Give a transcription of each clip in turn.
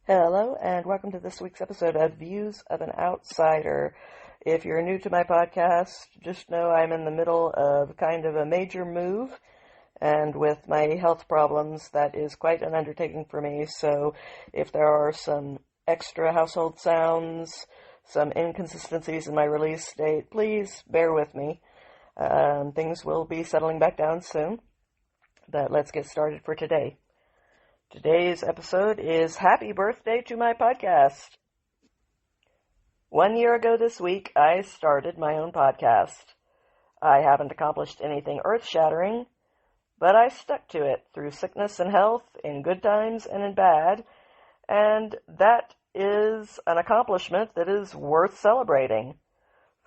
Hello, and welcome to this week's episode of Views of an Outsider. If you're new to my podcast, just know I'm in the middle of kind of a major move, and with my health problems, that is quite an undertaking for me. So if there are some extra household sounds, some inconsistencies in my release date, please bear with me. Things will be settling back down soon, but let's get started for today. Today's episode is Happy Birthday to my podcast. 1 year ago this week, I started my own podcast. I haven't accomplished anything earth-shattering, but I stuck to it through sickness and health, in good times and in bad, and that is an accomplishment that is worth celebrating.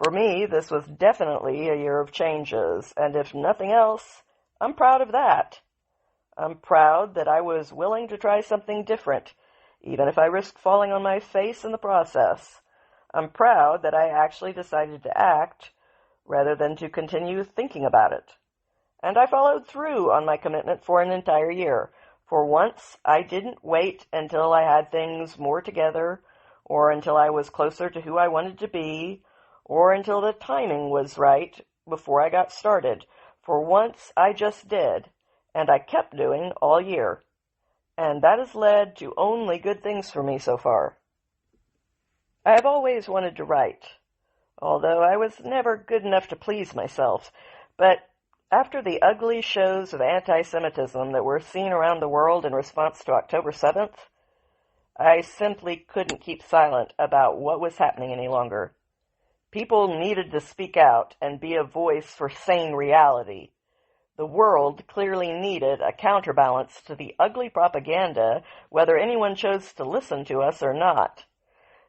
For me, this was definitely a year of changes, and if nothing else, I'm proud of that. I'm proud that I was willing to try something different, even if I risked falling on my face in the process. I'm proud that I actually decided to act rather than to continue thinking about it. And I followed through on my commitment for an entire year. For once, I didn't wait until I had things more together, or until I was closer to who I wanted to be, or until the timing was right before I got started. For once, I just did. And I kept doing all year. And that has led to only good things for me so far. I have always wanted to write, although I was never good enough to please myself. But after the ugly shows of anti-Semitism that were seen around the world in response to October 7th, I simply couldn't keep silent about what was happening any longer. People needed to speak out and be a voice for sane reality. The world clearly needed a counterbalance to the ugly propaganda, whether anyone chose to listen to us or not.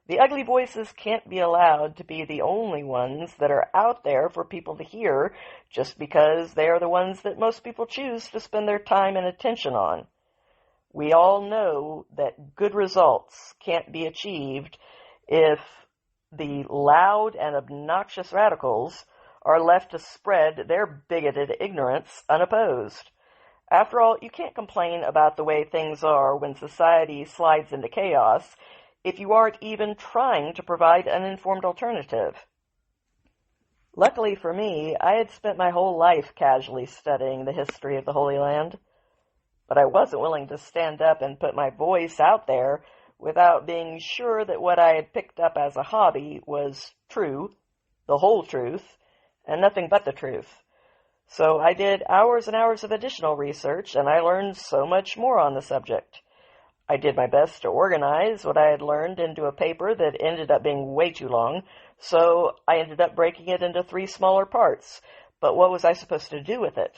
The ugly voices can't be allowed to be the only ones that are out there for people to hear just because they are the ones that most people choose to spend their time and attention on. We all know that good results can't be achieved if the loud and obnoxious radicals are left to spread their bigoted ignorance unopposed. After all, you can't complain about the way things are when society slides into chaos if you aren't even trying to provide an informed alternative. Luckily for me, I had spent my whole life casually studying the history of the Holy Land, but I wasn't willing to stand up and put my voice out there without being sure that what I had picked up as a hobby was true, the whole truth, and nothing but the truth. So I did hours and hours of additional research, and I learned so much more on the subject. I did my best to organize what I had learned into a paper that ended up being way too long, so I ended up breaking it into 3 smaller parts. But what was I supposed to do with it?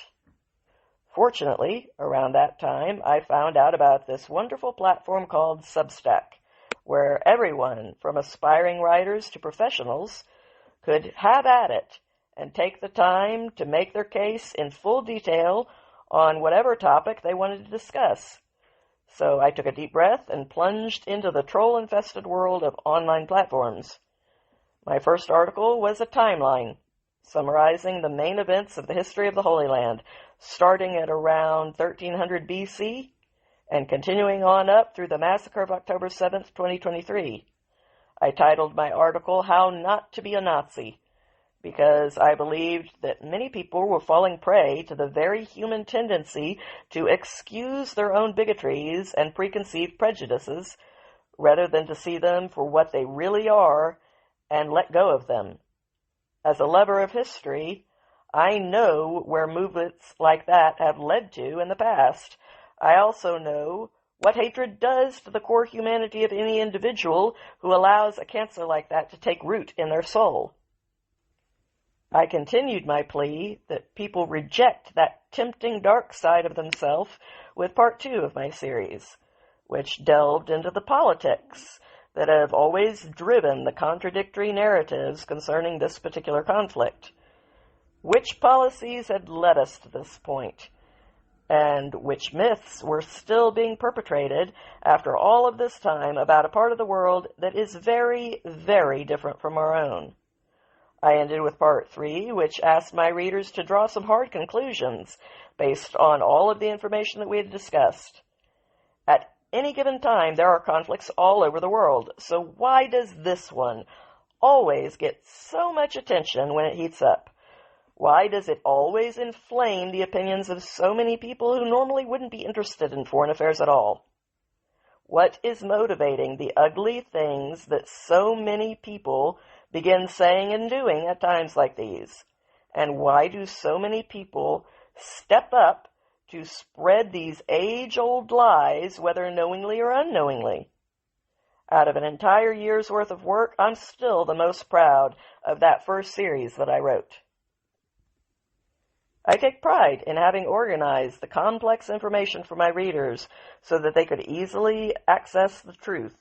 Fortunately, around that time, I found out about this wonderful platform called Substack, where everyone, from aspiring writers to professionals, could have at it and take the time to make their case in full detail on whatever topic they wanted to discuss. So I took a deep breath and plunged into the troll-infested world of online platforms. My first article was a timeline, summarizing the main events of the history of the Holy Land, starting at around 1300 BC and continuing on up through the massacre of October 7th, 2023. I titled my article, How Not to Be a Nazi, because I believed that many people were falling prey to the very human tendency to excuse their own bigotries and preconceived prejudices rather than to see them for what they really are and let go of them. As a lover of history, I know where movements like that have led to in the past. I also know what hatred does to the core humanity of any individual who allows a cancer like that to take root in their soul. I continued my plea that people reject that tempting dark side of themselves with part 2 of my series, which delved into the politics that have always driven the contradictory narratives concerning this particular conflict. Which policies had led us to this point, and which myths were still being perpetrated after all of this time about a part of the world that is very, very different from our own. I ended with part 3, which asked my readers to draw some hard conclusions based on all of the information that we had discussed. At any given time, there are conflicts all over the world. So why does this one always get so much attention when it heats up? Why does it always inflame the opinions of so many people who normally wouldn't be interested in foreign affairs at all? What is motivating the ugly things that so many people begin saying and doing at times like these? And why do so many people step up to spread these age-old lies, whether knowingly or unknowingly? Out of an entire year's worth of work, I'm still the most proud of that first series that I wrote. I take pride in having organized the complex information for my readers so that they could easily access the truth.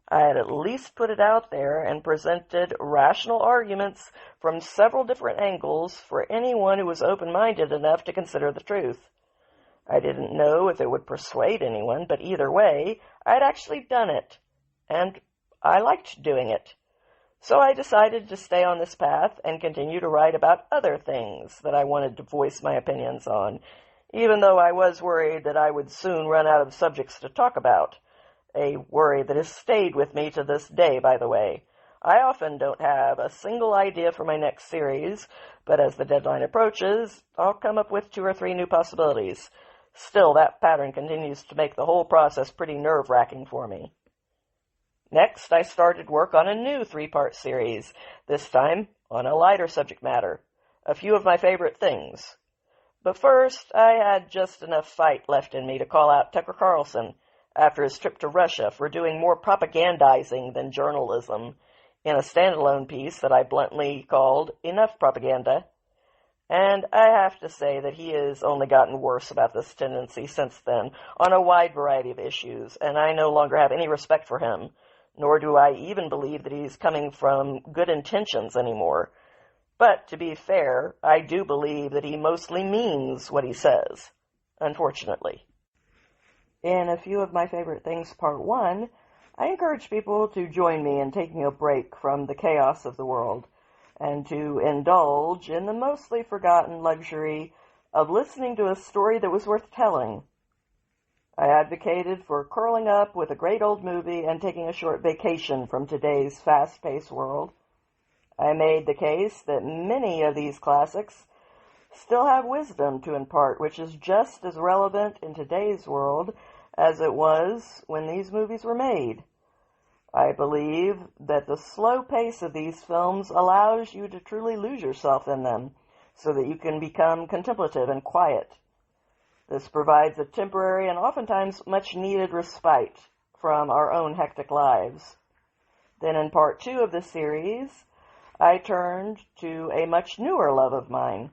I had at least put it out there and presented rational arguments from several different angles for anyone who was open-minded enough to consider the truth. I didn't know if it would persuade anyone, but either way, I'd actually done it, and I liked doing it. So I decided to stay on this path and continue to write about other things that I wanted to voice my opinions on, even though I was worried that I would soon run out of subjects to talk about. A worry that has stayed with me to this day, by the way. I often don't have a single idea for my next series, but as the deadline approaches, I'll come up with 2 or 3 new possibilities. Still, that pattern continues to make the whole process pretty nerve-wracking for me. Next, I started work on a new 3-part series, this time on a lighter subject matter, a few of my favorite things. But first, I had just enough fight left in me to call out Tucker Carlson after his trip to Russia for doing more propagandizing than journalism in a standalone piece that I bluntly called Enough Propaganda. And I have to say that he has only gotten worse about this tendency since then on a wide variety of issues, and I no longer have any respect for him. Nor do I even believe that he's coming from good intentions anymore. But, to be fair, I do believe that he mostly means what he says, unfortunately. In A Few of My Favorite Things Part 1, I encourage people to join me in taking a break from the chaos of the world, and to indulge in the mostly forgotten luxury of listening to a story that was worth telling. I advocated for curling up with a great old movie and taking a short vacation from today's fast-paced world. I made the case that many of these classics still have wisdom to impart, which is just as relevant in today's world as it was when these movies were made. I believe that the slow pace of these films allows you to truly lose yourself in them, so that you can become contemplative and quiet. This provides a temporary and oftentimes much-needed respite from our own hectic lives. Then in part 2 of the series, I turned to a much newer love of mine,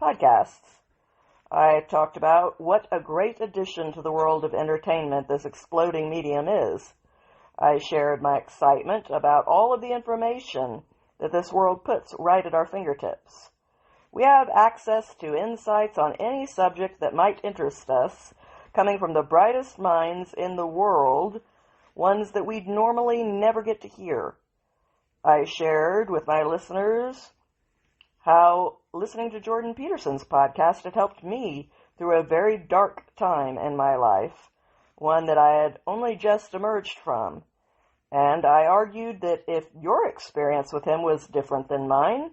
podcasts. I talked about what a great addition to the world of entertainment this exploding medium is. I shared my excitement about all of the information that this world puts right at our fingertips. We have access to insights on any subject that might interest us, coming from the brightest minds in the world, ones that we'd normally never get to hear. I shared with my listeners how listening to Jordan Peterson's podcast had helped me through a very dark time in my life, one that I had only just emerged from. And I argued that if your experience with him was different than mine,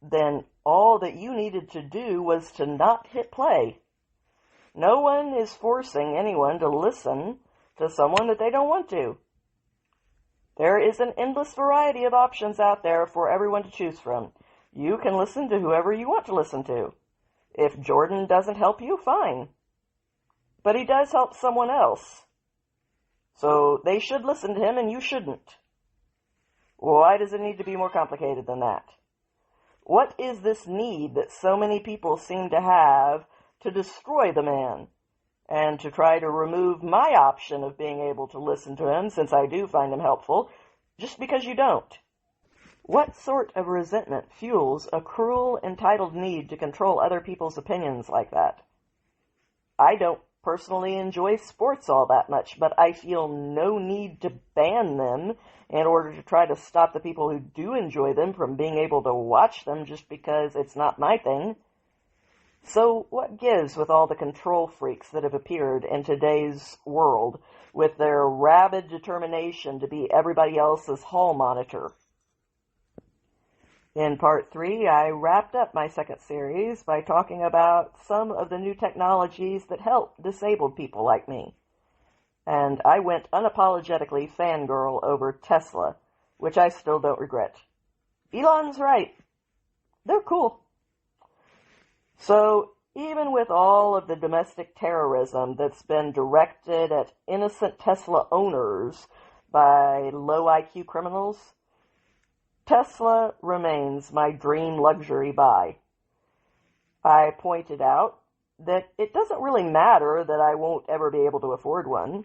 then all that you needed to do was to not hit play. No one is forcing anyone to listen to someone that they don't want to. There is an endless variety of options out there for everyone to choose from. You can listen to whoever you want to listen to. If Jordan doesn't help you, fine. But he does help someone else. So they should listen to him and you shouldn't. Why does it need to be more complicated than that? What is this need that so many people seem to have to destroy the man and to try to remove my option of being able to listen to him, since I do find him helpful, just because you don't? What sort of resentment fuels a cruel, entitled need to control other people's opinions like that? I don't personally enjoy sports all that much, but I feel no need to ban them in order to try to stop the people who do enjoy them from being able to watch them just because it's not my thing. So what gives with all the control freaks that have appeared in today's world with their rabid determination to be everybody else's hall monitor? In part 3, I wrapped up my second series by talking about some of the new technologies that help disabled people like me. And I went unapologetically fangirl over Tesla, which I still don't regret. Elon's right. They're cool. So, even with all of the domestic terrorism that's been directed at innocent Tesla owners by low IQ criminals, Tesla remains my dream luxury buy. I pointed out that it doesn't really matter that I won't ever be able to afford one.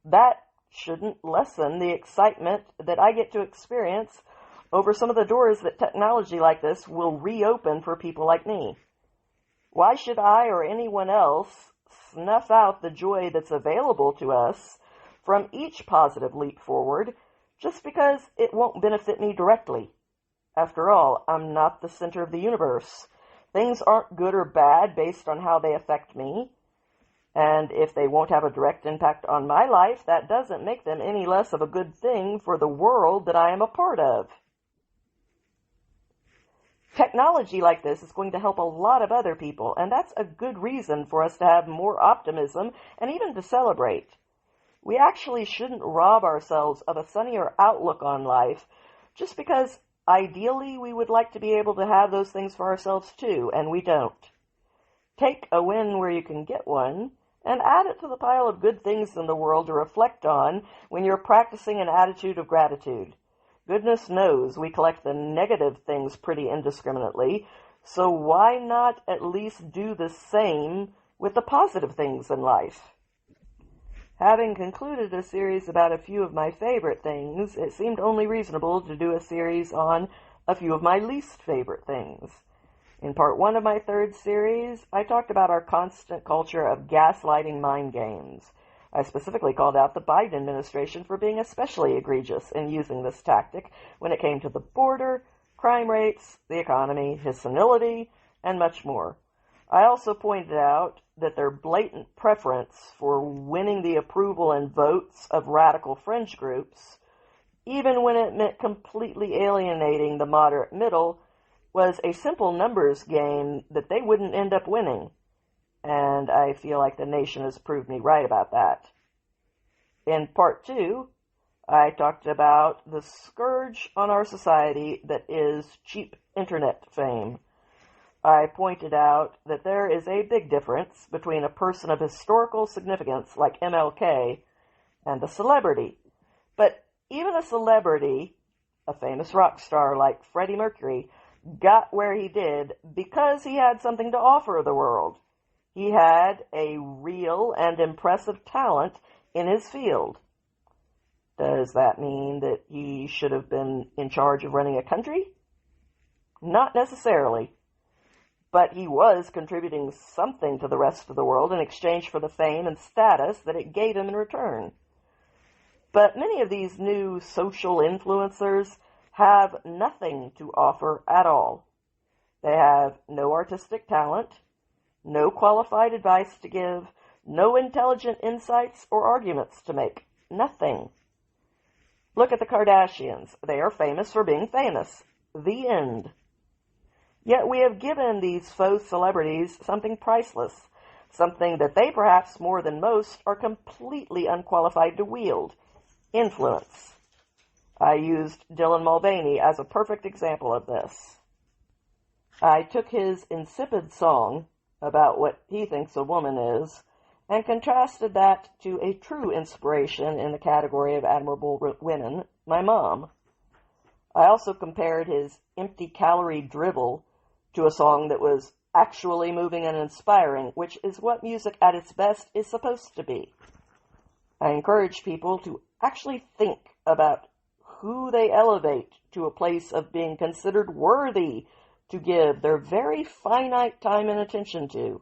That shouldn't lessen the excitement that I get to experience over some of the doors that technology like this will reopen for people like me. Why should I or anyone else snuff out the joy that's available to us from each positive leap forward just because it won't benefit me directly? After all, I'm not the center of the universe. Things aren't good or bad based on how they affect me. And if they won't have a direct impact on my life, that doesn't make them any less of a good thing for the world that I am a part of. Technology like this is going to help a lot of other people, and that's a good reason for us to have more optimism and even to celebrate. We actually shouldn't rob ourselves of a sunnier outlook on life just because ideally we would like to be able to have those things for ourselves too, and we don't. Take a win where you can get one and add it to the pile of good things in the world to reflect on when you're practicing an attitude of gratitude. Goodness knows we collect the negative things pretty indiscriminately, so why not at least do the same with the positive things in life? Having concluded a series about a few of my favorite things, it seemed only reasonable to do a series on a few of my least favorite things. In part 1 of my third series, I talked about our constant culture of gaslighting mind games. I specifically called out the Biden administration for being especially egregious in using this tactic when it came to the border, crime rates, the economy, his senility, and much more. I also pointed out that their blatant preference for winning the approval and votes of radical fringe groups, even when it meant completely alienating the moderate middle, was a simple numbers game that they wouldn't end up winning. And I feel like the nation has proved me right about that. In part 2, I talked about the scourge on our society that is cheap internet fame. I pointed out that there is a big difference between a person of historical significance like MLK and a celebrity. But even a celebrity, a famous rock star like Freddie Mercury, got where he did because he had something to offer the world. He had a real and impressive talent in his field. Does that mean that he should have been in charge of running a country? Not necessarily. But he was contributing something to the rest of the world in exchange for the fame and status that it gave him in return. But many of these new social influencers have nothing to offer at all. They have no artistic talent, no qualified advice to give, no intelligent insights or arguments to make. Nothing. Look at the Kardashians. They are famous for being famous. The end. Yet we have given these faux celebrities something priceless, something that they perhaps more than most are completely unqualified to wield: influence. I used Dylan Mulvaney as a perfect example of this. I took his insipid song about what he thinks a woman is and contrasted that to a true inspiration in the category of admirable women, my mom. I also compared his empty-calorie drivel to a song that was actually moving and inspiring, which is what music at its best is supposed to be. I encourage people to actually think about who they elevate to a place of being considered worthy to give their very finite time and attention to.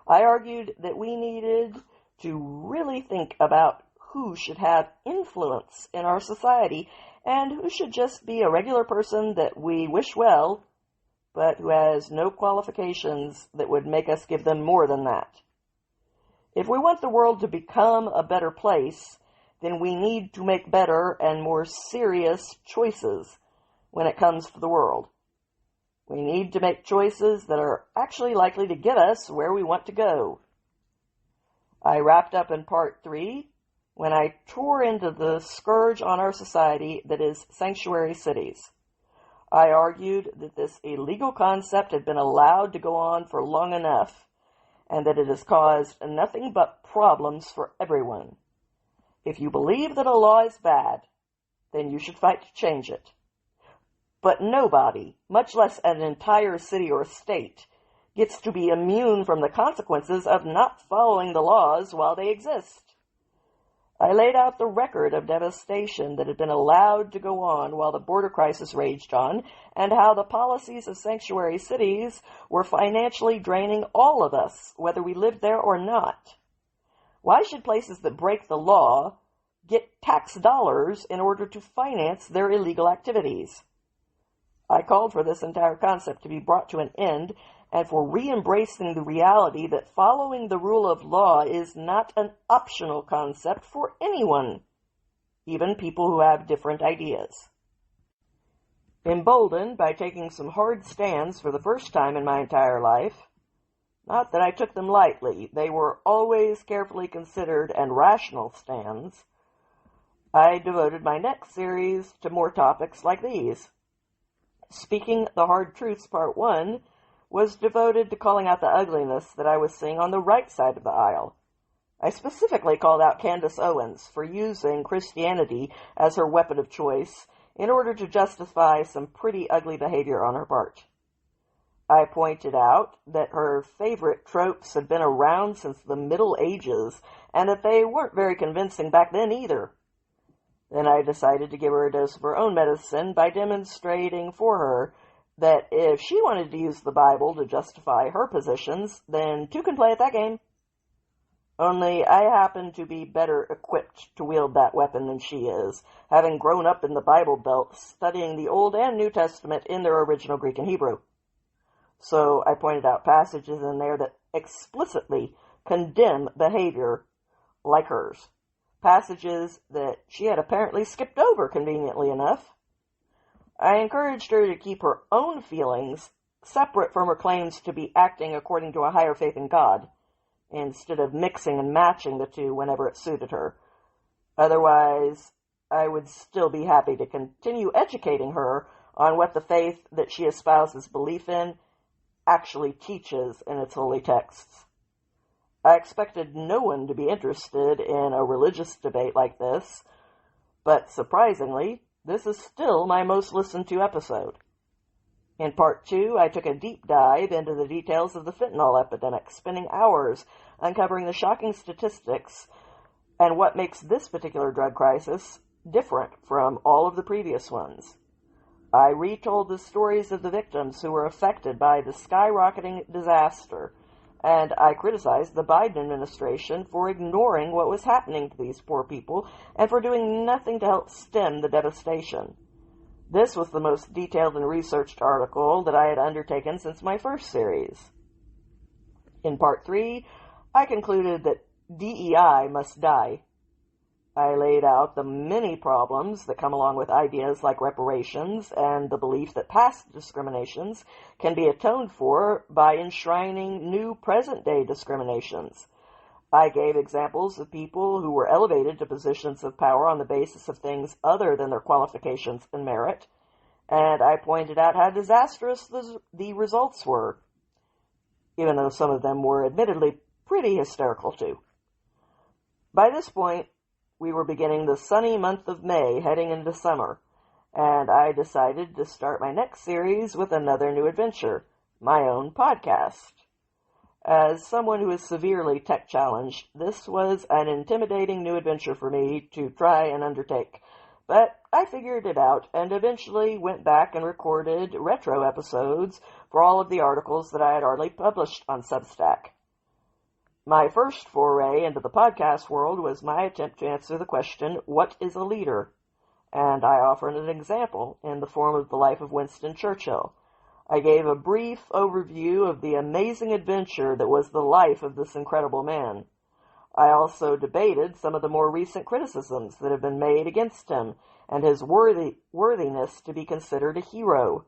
I argued that we needed to really think about who should have influence in our society and who should just be a regular person that we wish well, but who has no qualifications that would make us give them more than that. If we want the world to become a better place, then we need to make better and more serious choices when it comes to the world. We need to make choices that are actually likely to get us where we want to go. I wrapped up in part 3 when I tore into the scourge on our society that is sanctuary cities. I argued that this illegal concept had been allowed to go on for long enough, and that it has caused nothing but problems for everyone. If you believe that a law is bad, then you should fight to change it. But nobody, much less an entire city or state, gets to be immune from the consequences of not following the laws while they exist. I laid out the record of devastation that had been allowed to go on while the border crisis raged on, and how the policies of sanctuary cities were financially draining all of us, whether we lived there or not. Why should places that break the law get tax dollars in order to finance their illegal activities? I called for this entire concept to be brought to an end, and for re-embracing the reality that following the rule of law is not an optional concept for anyone, even people who have different ideas. Emboldened by taking some hard stands for the first time in my entire life, not that I took them lightly, they were always carefully considered and rational stands, I devoted my next series to more topics like these. Speaking the Hard Truths Part 1 was devoted to calling out the ugliness that I was seeing on the right side of the aisle. I specifically called out Candace Owens for using Christianity as her weapon of choice in order to justify some pretty ugly behavior on her part. I pointed out that her favorite tropes had been around since the Middle Ages, and that they weren't very convincing back then either. Then I decided to give her a dose of her own medicine by demonstrating for her that if she wanted to use the Bible to justify her positions, then two can play at that game. Only I happen to be better equipped to wield that weapon than she is, having grown up in the Bible Belt, studying the Old and New Testament in their original Greek and Hebrew. So I pointed out passages in there that explicitly condemn behavior like hers. Passages that she had apparently skipped over conveniently enough. I encouraged her to keep her own feelings separate from her claims to be acting according to a higher faith in God, instead of mixing and matching the two whenever it suited her. Otherwise, I would still be happy to continue educating her on what the faith that she espouses belief in actually teaches in its holy texts. I expected no one to be interested in a religious debate like this, but surprisingly, this is still my most listened to episode. In part 2, I took a deep dive into the details of the fentanyl epidemic, spending hours uncovering the shocking statistics and what makes this particular drug crisis different from all of the previous ones. I retold the stories of the victims who were affected by the skyrocketing disaster, and I criticized the Biden administration for ignoring what was happening to these poor people and for doing nothing to help stem the devastation. This was the most detailed and researched article that I had undertaken since my first series. In part 3, I concluded that DEI must die. I laid out the many problems that come along with ideas like reparations and the belief that past discriminations can be atoned for by enshrining new present-day discriminations. I gave examples of people who were elevated to positions of power on the basis of things other than their qualifications and merit, and I pointed out how disastrous the results were, even though some of them were admittedly pretty hysterical too. By this point, we were beginning the sunny month of May, heading into summer, and I decided to start my next series with another new adventure, my own podcast. As someone who is severely tech-challenged, this was an intimidating new adventure for me to try and undertake, but I figured it out and eventually went back and recorded retro episodes for all of the articles that I had already published on Substack. My first foray into the podcast world was my attempt to answer the question, what is a leader? And I offered an example in the form of the life of Winston Churchill. I gave a brief overview of the amazing adventure that was the life of this incredible man. I also debated some of the more recent criticisms that have been made against him and his worthiness to be considered a hero.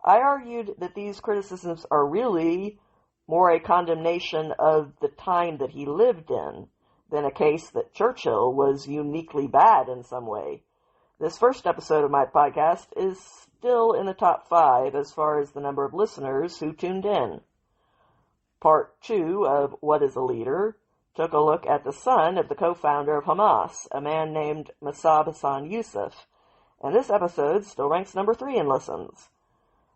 I argued that these criticisms are really more a condemnation of the time that he lived in than a case that Churchill was uniquely bad in some way. This first episode of my podcast is still in the top 5 as far as the number of listeners who tuned in. Part 2 of What is a Leader took a look at the son of the co-founder of Hamas, a man named Mossab Hassan Yusuf, and this episode still ranks number 3 in listens.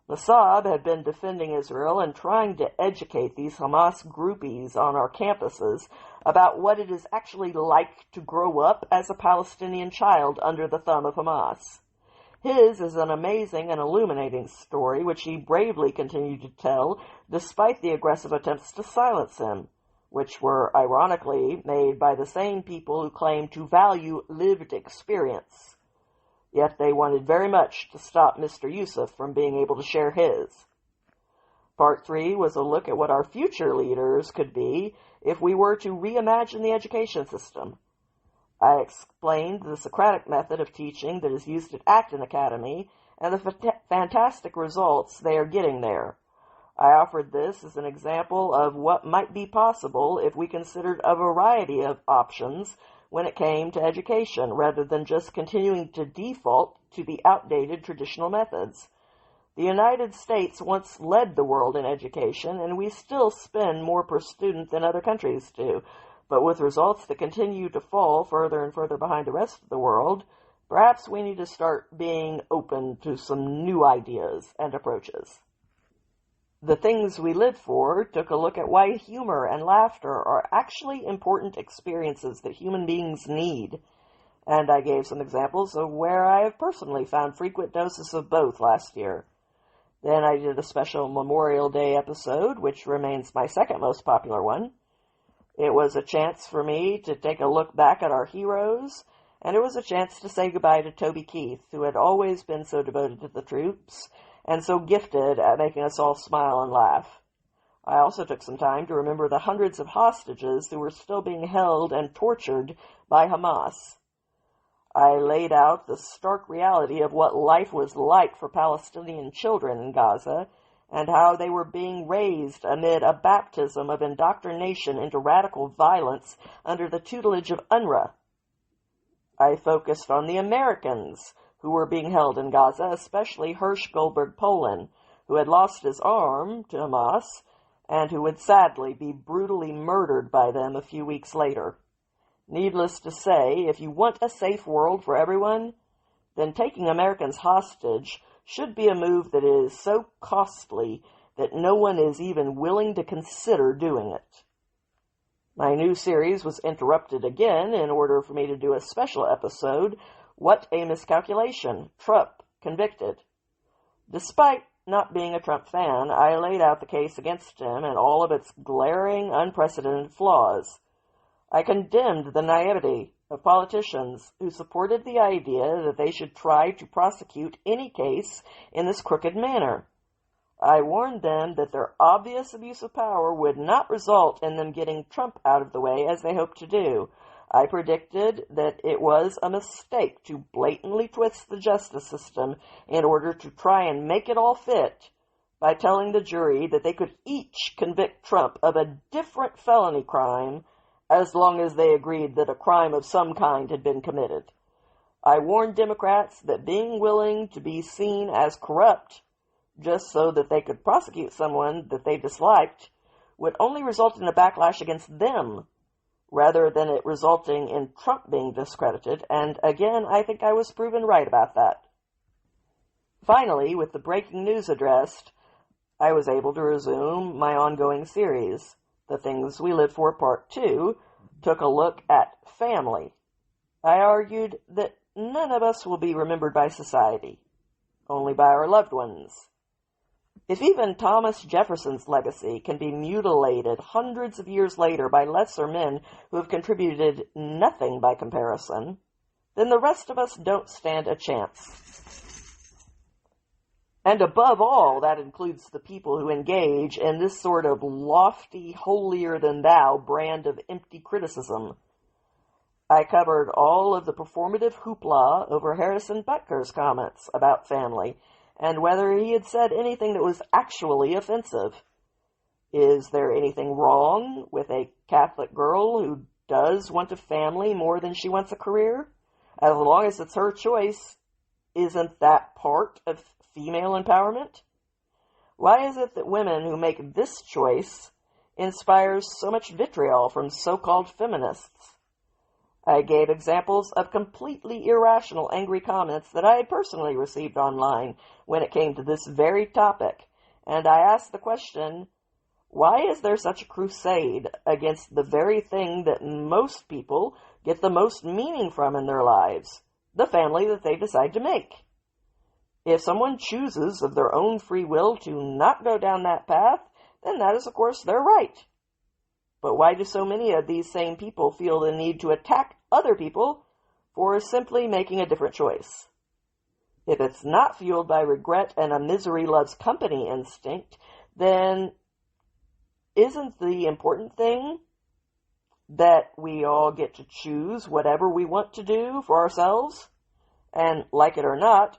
Mossab had been defending Israel and trying to educate these Hamas groupies on our campuses about what it is actually like to grow up as a Palestinian child under the thumb of Hamas. His is an amazing and illuminating story which he bravely continued to tell despite the aggressive attempts to silence him, which were ironically made by the same people who claim to value lived experience. Yet they wanted very much to stop Mr. Yusuf from being able to share his. Part 3 was a look at what our future leaders could be if we were to reimagine the education system. I explained the Socratic method of teaching that is used at Acton Academy and the fantastic results they are getting there. I offered this as an example of what might be possible if we considered a variety of options when it came to education, rather than just continuing to default to the outdated traditional methods. The United States once led the world in education, and we still spend more per student than other countries do, but with results that continue to fall further and further behind the rest of the world, perhaps we need to start being open to some new ideas and approaches. The Things We Live For took a look at why humor and laughter are actually important experiences that human beings need, and I gave some examples of where I have personally found frequent doses of both last year. Then I did a special Memorial Day episode, which remains my second most popular one. It was a chance for me to take a look back at our heroes, and it was a chance to say goodbye to Toby Keith, who had always been so devoted to the troops and so gifted at making us all smile and laugh. I also took some time to remember the hundreds of hostages who were still being held and tortured by Hamas. I laid out the stark reality of what life was like for Palestinian children in Gaza and how they were being raised amid a baptism of indoctrination into radical violence under the tutelage of UNRWA. I focused on the Americans who were being held in Gaza, especially Hirsch Goldberg Polin, who had lost his arm to Hamas and who would sadly be brutally murdered by them a few weeks later. Needless to say, if you want a safe world for everyone, then taking Americans hostage should be a move that is so costly that no one is even willing to consider doing it. My new series was interrupted again in order for me to do a special episode, What a Miscalculation, Trump Convicted. Despite not being a Trump fan, I laid out the case against him and all of its glaring, unprecedented flaws. I condemned the naivety of politicians who supported the idea that they should try to prosecute any case in this crooked manner. I warned them that their obvious abuse of power would not result in them getting Trump out of the way as they hoped to do. I predicted that it was a mistake to blatantly twist the justice system in order to try and make it all fit by telling the jury that they could each convict Trump of a different felony crime as long as they agreed that a crime of some kind had been committed. I warned Democrats that being willing to be seen as corrupt just so that they could prosecute someone that they disliked would only result in a backlash against them, rather than it resulting in Trump being discredited, and again, I think I was proven right about that. Finally, with the breaking news addressed, I was able to resume my ongoing series. The Things We Live For Part 2 took a look at family. I argued that none of us will be remembered by society, only by our loved ones. If even Thomas Jefferson's legacy can be mutilated hundreds of years later by lesser men who have contributed nothing by comparison, then the rest of us don't stand a chance. And above all, that includes the people who engage in this sort of lofty, holier-than-thou brand of empty criticism. I covered all of the performative hoopla over Harrison Butker's comments about family, and whether he had said anything that was actually offensive. Is there anything wrong with a Catholic girl who does want a family more than she wants a career? As long as it's her choice, isn't that part of female empowerment? Why is it that women who make this choice inspires so much vitriol from so-called feminists? I gave examples of completely irrational angry comments that I had personally received online when it came to this very topic, and I asked the question, why is there such a crusade against the very thing that most people get the most meaning from in their lives, the family that they decide to make? If someone chooses of their own free will to not go down that path, then that is, of course, their right. But why do so many of these same people feel the need to attack other people for simply making a different choice? If it's not fueled by regret and a misery loves company instinct, then isn't the important thing that we all get to choose whatever we want to do for ourselves? And like it or not,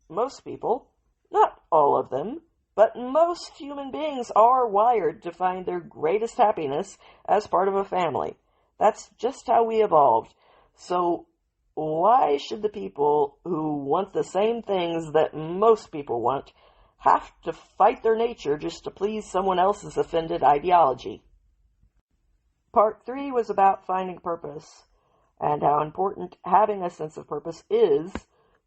most people, not all of them, but most human beings are wired to find their greatest happiness as part of a family. That's just how we evolved. So why should the people who want the same things that most people want have to fight their nature just to please someone else's offended ideology? Part 3 was about finding purpose and how important having a sense of purpose is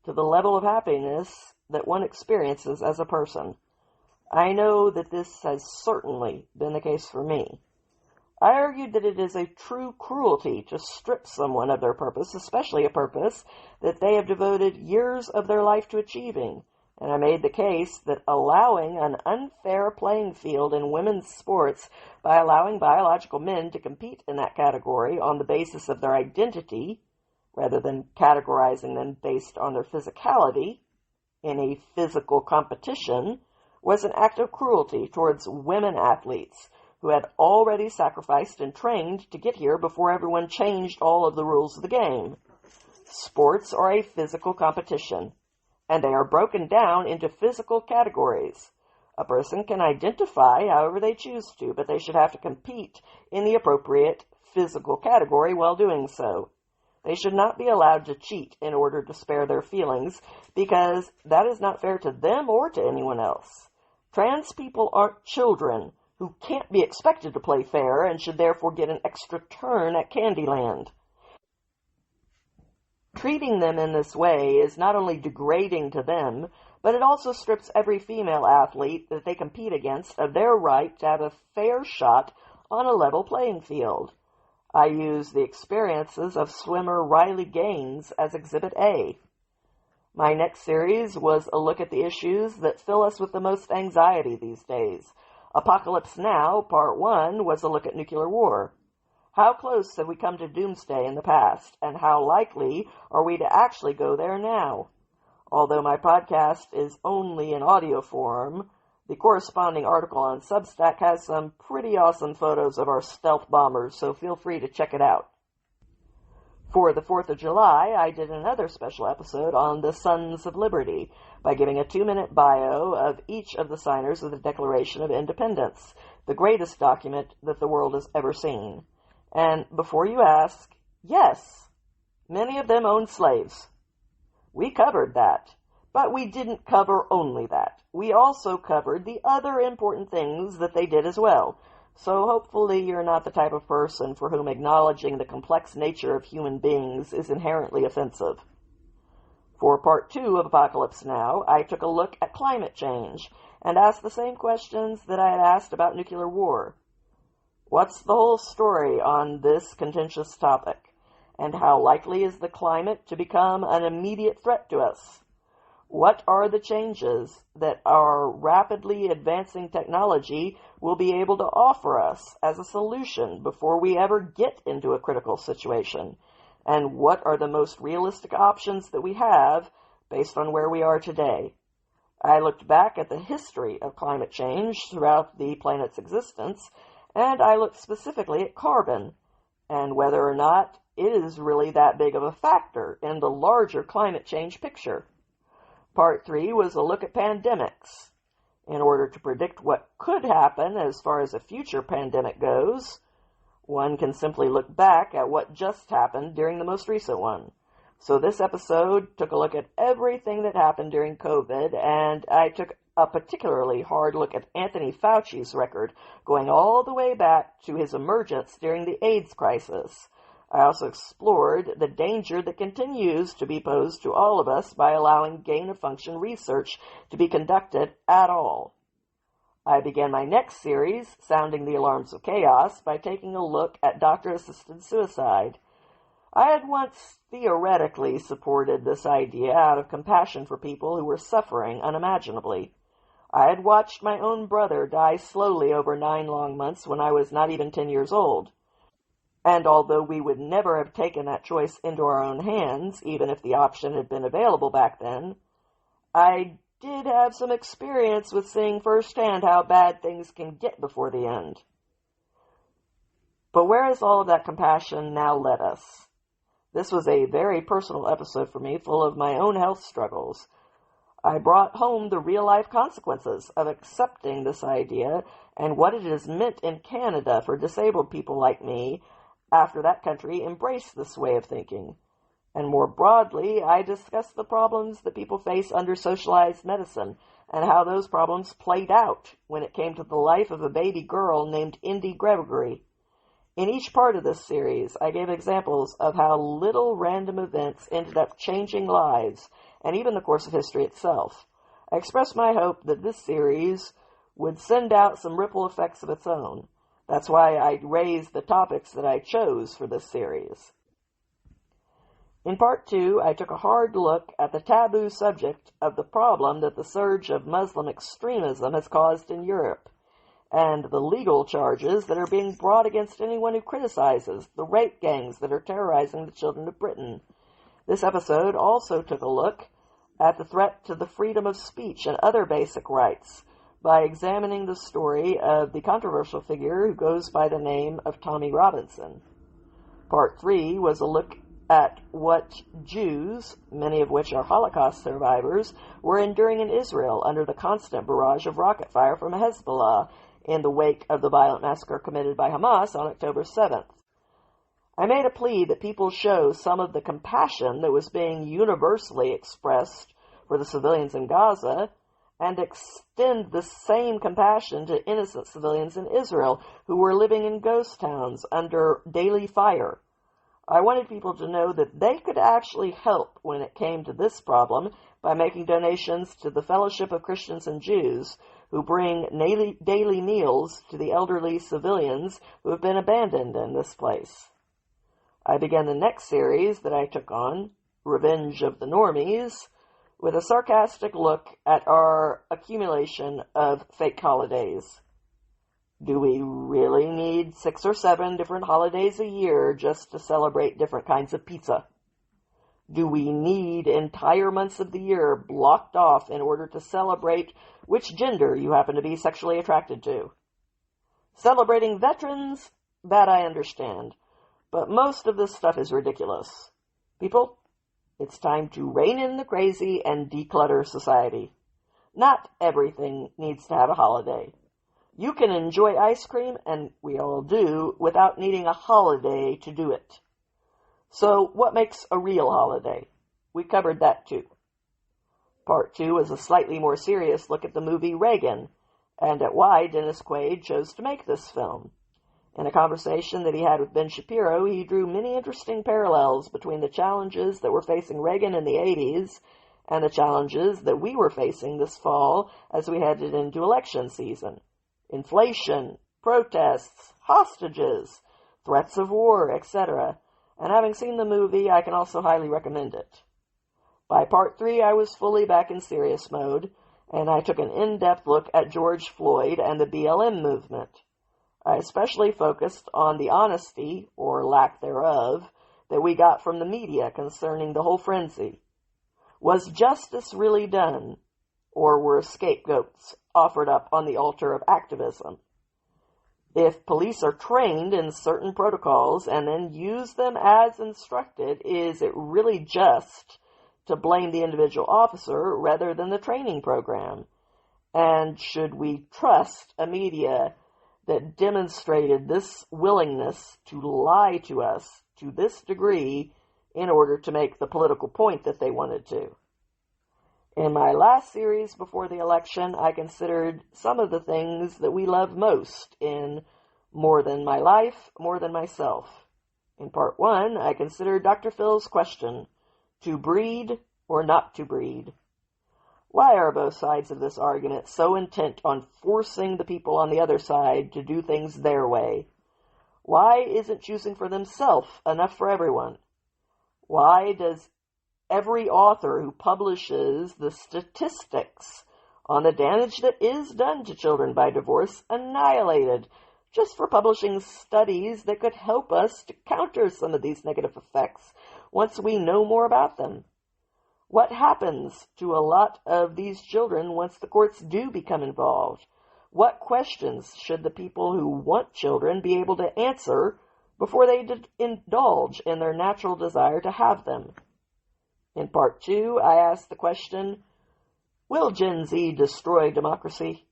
to the level of happiness that one experiences as a person. I know that this has certainly been the case for me. I argued that it is a true cruelty to strip someone of their purpose, especially a purpose that they have devoted years of their life to achieving, and I made the case that allowing an unfair playing field in women's sports by allowing biological men to compete in that category on the basis of their identity, rather than categorizing them based on their physicality in a physical competition, was an act of cruelty towards women athletes who had already sacrificed and trained to get here before everyone changed all of the rules of the game. Sports are a physical competition, and they are broken down into physical categories. A person can identify however they choose to, but they should have to compete in the appropriate physical category while doing so. They should not be allowed to cheat in order to spare their feelings, because that is not fair to them or to anyone else. Trans people aren't children who can't be expected to play fair and should therefore get an extra turn at Candyland. Treating them in this way is not only degrading to them, but it also strips every female athlete that they compete against of their right to have a fair shot on a level playing field. I use the experiences of swimmer Riley Gaines as Exhibit A. My next series was a look at the issues that fill us with the most anxiety these days. Apocalypse Now, Part 1, was a look at nuclear war. How close have we come to doomsday in the past, and how likely are we to actually go there now? Although my podcast is only in audio form, the corresponding article on Substack has some pretty awesome photos of our stealth bombers, so feel free to check it out. For the 4th of July, I did another special episode on the Sons of Liberty by giving a 2-minute bio of each of the signers of the Declaration of Independence, the greatest document that the world has ever seen. And before you ask, yes, many of them owned slaves. We covered that, but we didn't cover only that. We also covered the other important things that they did as well. So hopefully you're not the type of person for whom acknowledging the complex nature of human beings is inherently offensive. For Part 2 of Apocalypse Now, I took a look at climate change and asked the same questions that I had asked about nuclear war. What's the whole story on this contentious topic? And how likely is the climate to become an immediate threat to us? What are the changes that our rapidly advancing technology will be able to offer us as a solution before we ever get into a critical situation? And what are the most realistic options that we have based on where we are today? I looked back at the history of climate change throughout the planet's existence, and I looked specifically at carbon, and whether or not it is really that big of a factor in the larger climate change picture. Part 3 was a look at pandemics. In order to predict what could happen as far as a future pandemic goes, one can simply look back at what just happened during the most recent one. So this episode took a look at everything that happened during COVID, and I took a particularly hard look at Anthony Fauci's record, going all the way back to his emergence during the AIDS crisis. I also explored the danger that continues to be posed to all of us by allowing gain-of-function research to be conducted at all. I began my next series, Sounding the Alarms of Chaos, by taking a look at doctor-assisted suicide. I had once theoretically supported this idea out of compassion for people who were suffering unimaginably. I had watched my own brother die slowly over 9 long months when I was not even 10 years old. And although we would never have taken that choice into our own hands, even if the option had been available back then, I did have some experience with seeing firsthand how bad things can get before the end. But where has all of that compassion now led us? This was a very personal episode for me, full of my own health struggles. I brought home the real-life consequences of accepting this idea and what it has meant in Canada for disabled people like me after that country embraced this way of thinking. And more broadly, I discussed the problems that people face under socialized medicine and how those problems played out when it came to the life of a baby girl named Indy Gregory. In each part of this series, I gave examples of how little random events ended up changing lives, and even the course of history itself. I expressed my hope that this series would send out some ripple effects of its own. That's why I raised the topics that I chose for this series. In Part 2, I took a hard look at the taboo subject of the problem that the surge of Muslim extremism has caused in Europe, and the legal charges that are being brought against anyone who criticizes the rape gangs that are terrorizing the children of Britain. This episode also took a look at the threat to the freedom of speech and other basic rights by examining the story of the controversial figure who goes by the name of Tommy Robinson. Part 3 was a look at what Jews, many of which are Holocaust survivors, were enduring in Israel under the constant barrage of rocket fire from Hezbollah in the wake of the violent massacre committed by Hamas on October 7th. I made a plea that people show some of the compassion that was being universally expressed for the civilians in Gaza and extend the same compassion to innocent civilians in Israel who were living in ghost towns under daily fire. I wanted people to know that they could actually help when it came to this problem by making donations to the Fellowship of Christians and Jews, who bring daily meals to the elderly civilians who have been abandoned in this place. I began the next series that I took on, Revenge of the Normies, with a sarcastic look at our accumulation of fake holidays. Do we really need 6 or 7 different holidays a year just to celebrate different kinds of pizza? Do we need entire months of the year blocked off in order to celebrate which gender you happen to be sexually attracted to? Celebrating veterans, that I understand, but most of this stuff is ridiculous. People, it's time to rein in the crazy and declutter society. Not everything needs to have a holiday. You can enjoy ice cream, and we all do, without needing a holiday to do it. So, what makes a real holiday? We covered that too. Part 2 is a slightly more serious look at the movie Reagan, and at why Dennis Quaid chose to make this film. In a conversation that he had with Ben Shapiro, he drew many interesting parallels between the challenges that were facing Reagan in the 80s and the challenges that we were facing this fall as we headed into election season. Inflation, protests, hostages, threats of war, etc. And having seen the movie, I can also highly recommend it. By Part 3, I was fully back in serious mode, and I took an in-depth look at George Floyd and the BLM movement. I especially focused on the honesty, or lack thereof, that we got from the media concerning the whole frenzy. Was justice really done? or were scapegoats offered up on the altar of activism? If police are trained in certain protocols and then use them as instructed, is it really just to blame the individual officer rather than the training program? And should we trust a media that demonstrated this willingness to lie to us to this degree in order to make the political point that they wanted to? In my last series before the election, I considered some of the things that we love most in More Than My Life, More Than Myself. In part 1, I considered Dr. Phil's question, to breed or not to breed? Why are both sides of this argument so intent on forcing the people on the other side to do things their way? Why isn't choosing for themselves enough for everyone? Why does every author who publishes the statistics on the damage that is done to children by divorce annihilated just for publishing studies that could help us to counter some of these negative effects once we know more about them? What happens to a lot of these children once the courts do become involved? What questions should the people who want children be able to answer before they indulge in their natural desire to have them? In part 2, I asked the question, will Gen Z destroy democracy?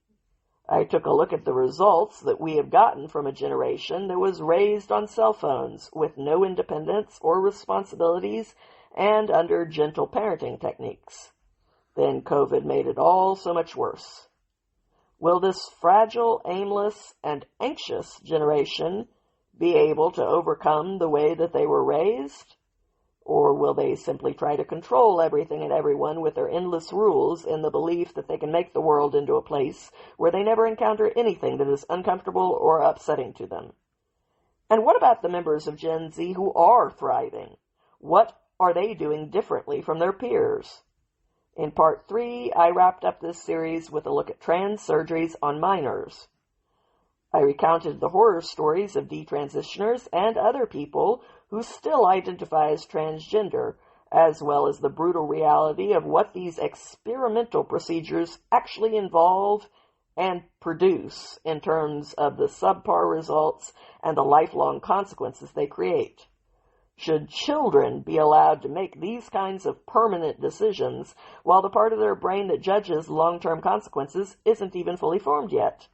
I took a look at the results that we have gotten from a generation that was raised on cell phones with no independence or responsibilities and under gentle parenting techniques. Then COVID made it all so much worse. Will this fragile, aimless, and anxious generation be able to overcome the way that they were raised? Or will they simply try to control everything and everyone with their endless rules in the belief that they can make the world into a place where they never encounter anything that is uncomfortable or upsetting to them? And what about the members of Gen Z who are thriving? What are they doing differently from their peers? In part 3, I wrapped up this series with a look at trans surgeries on minors. I recounted the horror stories of detransitioners and other people who still identify as transgender, as well as the brutal reality of what these experimental procedures actually involve and produce in terms of the subpar results and the lifelong consequences they create. Should children be allowed to make these kinds of permanent decisions while the part of their brain that judges long-term consequences isn't even fully formed yet?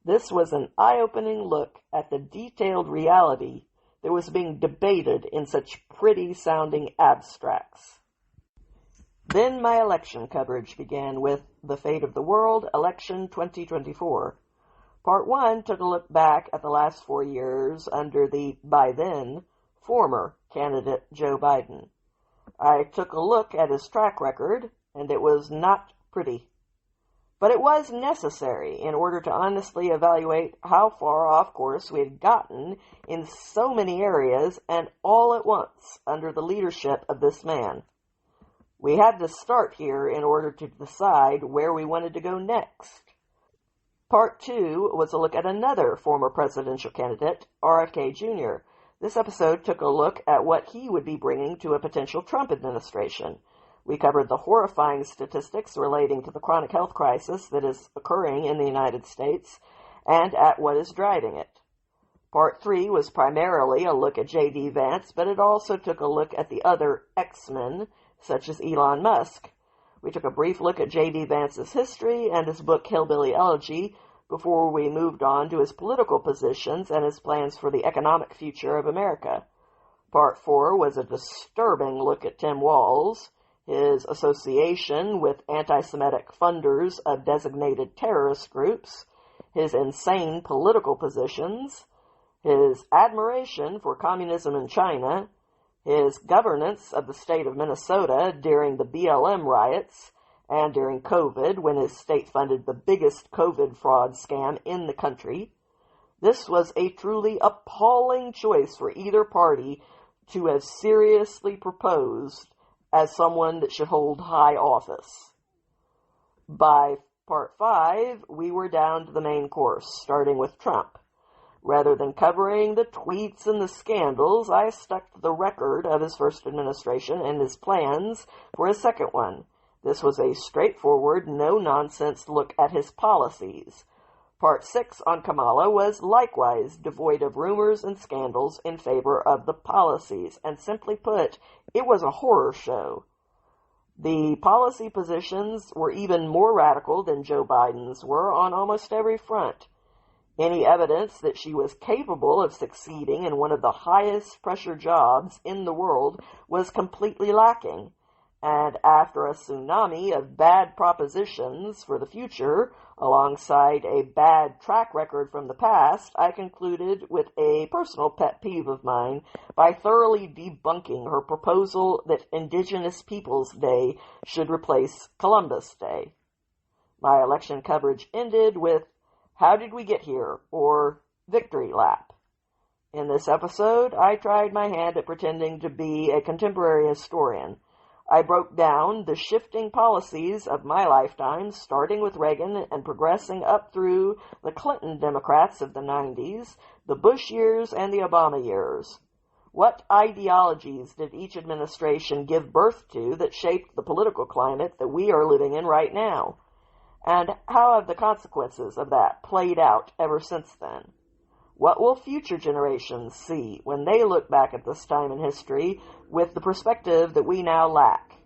This was an eye-opening look at the detailed reality that was being debated in such pretty-sounding abstracts. Then my election coverage began with The Fate of the World, Election 2024. Part 1 took a look back at the last 4 years under the, by then, former candidate Joe Biden. I took a look at his track record, and it was not pretty. But it was necessary in order to honestly evaluate how far off course we had gotten in so many areas and all at once under the leadership of this man. We had to start here in order to decide where we wanted to go next. Part 2 was a look at another former presidential candidate, RFK Jr. This episode took a look at what he would be bringing to a potential Trump administration. We covered the horrifying statistics relating to the chronic health crisis that is occurring in the United States and at what is driving it. Part 3 was primarily a look at J.D. Vance, but it also took a look at the other X-Men, such as Elon Musk. We took a brief look at J.D. Vance's history and his book Hillbilly Elegy before we moved on to his political positions and his plans for the economic future of America. Part 4 was a disturbing look at Tim Walz, his association with anti-Semitic funders of designated terrorist groups, his insane political positions, his admiration for communism in China, his governance of the state of Minnesota during the BLM riots, and during COVID, when his state funded the biggest COVID fraud scam in the country. This was a truly appalling choice for either party to have seriously proposed as someone that should hold high office. By part 5, we were down to the main course, starting with Trump. Rather than covering the tweets and the scandals, I stuck to the record of his first administration and his plans for his second one. This was a straightforward, no-nonsense look at his policies. Part 6 on Kamala was likewise devoid of rumors and scandals in favor of the policies, and simply put, it was a horror show. The policy positions were even more radical than Joe Biden's were on almost every front. Any evidence that she was capable of succeeding in one of the highest pressure jobs in the world was completely lacking. And after a tsunami of bad propositions for the future, alongside a bad track record from the past, I concluded with a personal pet peeve of mine by thoroughly debunking her proposal that Indigenous Peoples Day should replace Columbus Day. My election coverage ended with, "How did we get here?" or "Victory Lap." In this episode, I tried my hand at pretending to be a contemporary historian. I broke down the shifting policies of my lifetime, starting with Reagan and progressing up through the Clinton Democrats of the 90s, the Bush years, and the Obama years. What ideologies did each administration give birth to that shaped the political climate that we are living in right now? And how have the consequences of that played out ever since then? What will future generations see when they look back at this time in history with the perspective that we now lack?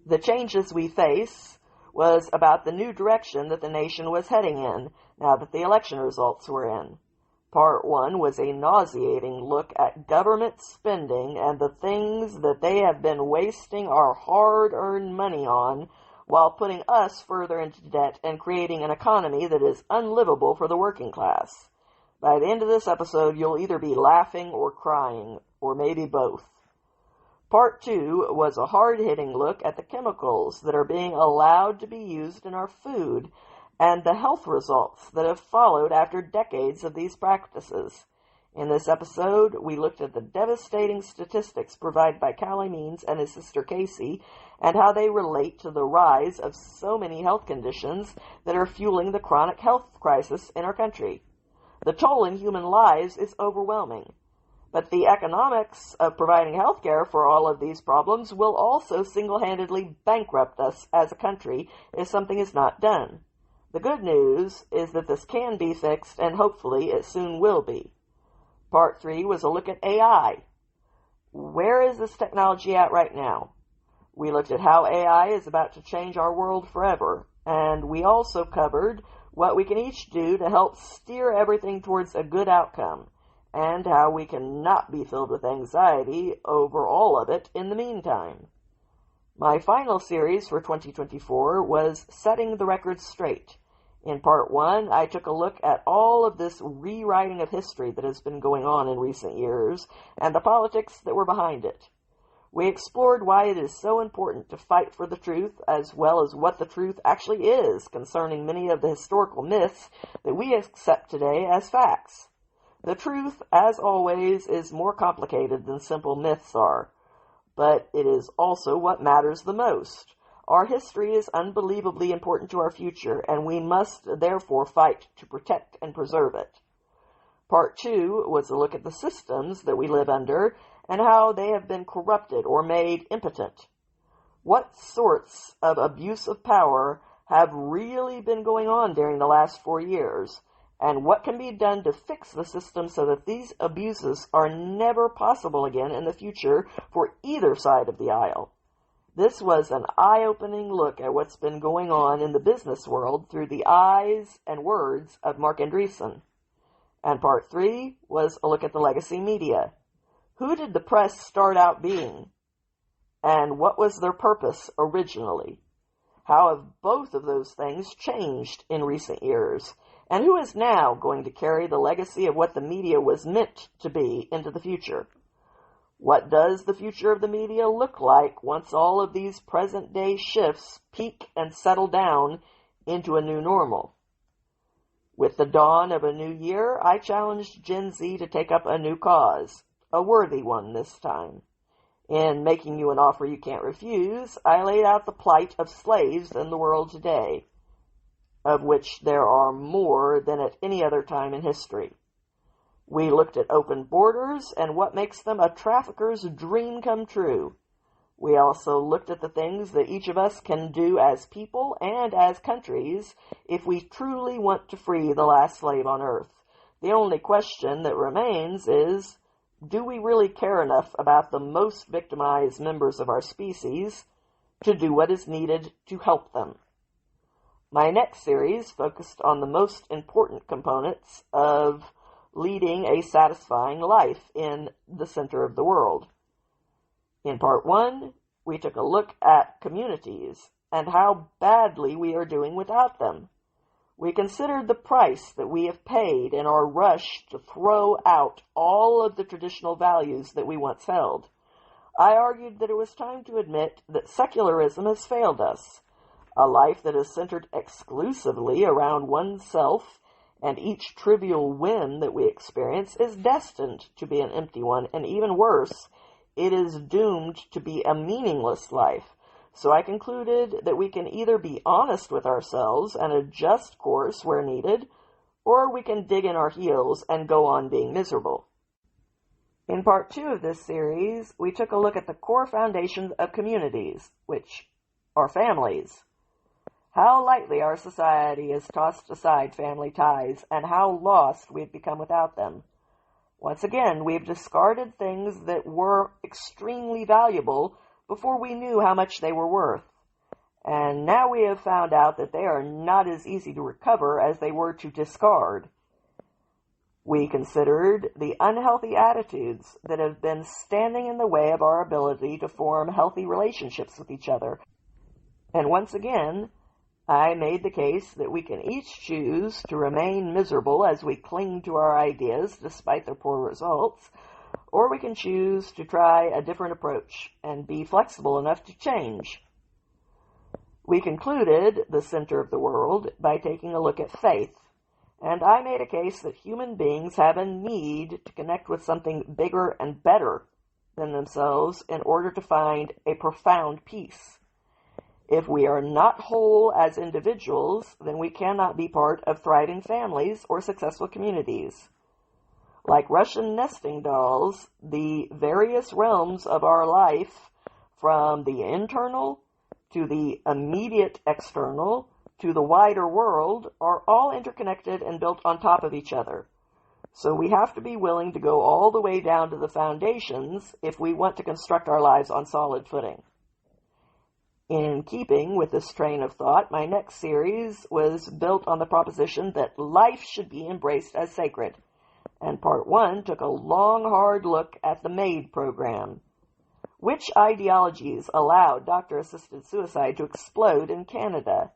The changes we face was about the new direction that the nation was heading in now that the election results were in. Part 1 was a nauseating look at government spending and the things that they have been wasting our hard-earned money on while putting us further into debt and creating an economy that is unlivable for the working class. By the end of this episode, you'll either be laughing or crying, or maybe both. Part 2 was a hard-hitting look at the chemicals that are being allowed to be used in our food and the health results that have followed after decades of these practices. In this episode, we looked at the devastating statistics provided by Callie Means and his sister Casey and how they relate to the rise of so many health conditions that are fueling the chronic health crisis in our country. The toll in human lives is overwhelming, but the economics of providing health care for all of these problems will also single-handedly bankrupt us as a country if something is not done. The good news is that this can be fixed, and hopefully it soon will be. Part 3 was a look at AI. Where is this technology at right now? We looked at how AI is about to change our world forever, and we also covered what we can each do to help steer everything towards a good outcome, and how we can not be filled with anxiety over all of it in the meantime. My final series for 2024 was Setting the Record Straight. In Part 1, I took a look at all of this rewriting of history that has been going on in recent years, and the politics that were behind it. We explored why it is so important to fight for the truth, as well as what the truth actually is concerning many of the historical myths that we accept today as facts. The truth, as always, is more complicated than simple myths are, but it is also what matters the most. Our history is unbelievably important to our future, and we must therefore fight to protect and preserve it. Part 2 was a look at the systems that we live under and how they have been corrupted or made impotent. What sorts of abuse of power have really been going on during the last 4 years, and what can be done to fix the system so that these abuses are never possible again in the future for either side of the aisle? This was an eye-opening look at what's been going on in the business world through the eyes and words of Marc Andreessen. And Part 3 was a look at the legacy media. Who did the press start out being? And what was their purpose originally? How have both of those things changed in recent years? And who is now going to carry the legacy of what the media was meant to be into the future? What does the future of the media look like once all of these present-day shifts peak and settle down into a new normal? With the dawn of a new year, I challenged Gen Z to take up a new cause, a worthy one this time. In Making You an Offer You Can't Refuse, I laid out the plight of slaves in the world today, of which there are more than at any other time in history. We looked at open borders and what makes them a trafficker's dream come true. We also looked at the things that each of us can do as people and as countries if we truly want to free the last slave on earth. The only question that remains is, do we really care enough about the most victimized members of our species to do what is needed to help them? My next series focused on the most important components of leading a satisfying life in the center of the world. In part 1, we took a look at communities and how badly we are doing without them. We considered the price that we have paid in our rush to throw out all of the traditional values that we once held. I argued that it was time to admit that secularism has failed us. A life that is centered exclusively around oneself and each trivial whim that we experience is destined to be an empty one, and even worse, it is doomed to be a meaningless life. So I concluded that we can either be honest with ourselves and adjust course where needed, or we can dig in our heels and go on being miserable. In part 2 of this series, we took a look at the core foundations of communities, which are families. How lightly our society has tossed aside family ties, and how lost we've become without them. Once again, we've discarded things that were extremely valuable before we knew how much they were worth. And now we have found out that they are not as easy to recover as they were to discard. We considered the unhealthy attitudes that have been standing in the way of our ability to form healthy relationships with each other. And once again, I made the case that we can each choose to remain miserable as we cling to our ideas despite their poor results, or we can choose to try a different approach and be flexible enough to change. We concluded the center of the world by taking a look at faith, and I made a case that human beings have a need to connect with something bigger and better than themselves in order to find a profound peace. If we are not whole as individuals, then we cannot be part of thriving families or successful communities. Like Russian nesting dolls, the various realms of our life, from the internal to the immediate external to the wider world, are all interconnected and built on top of each other. So we have to be willing to go all the way down to the foundations if we want to construct our lives on solid footing. In keeping with this train of thought, my next series was built on the proposition that life should be embraced as sacred, and part 1 took a long, hard look at the MAID program. Which ideologies allowed doctor-assisted suicide to explode in Canada?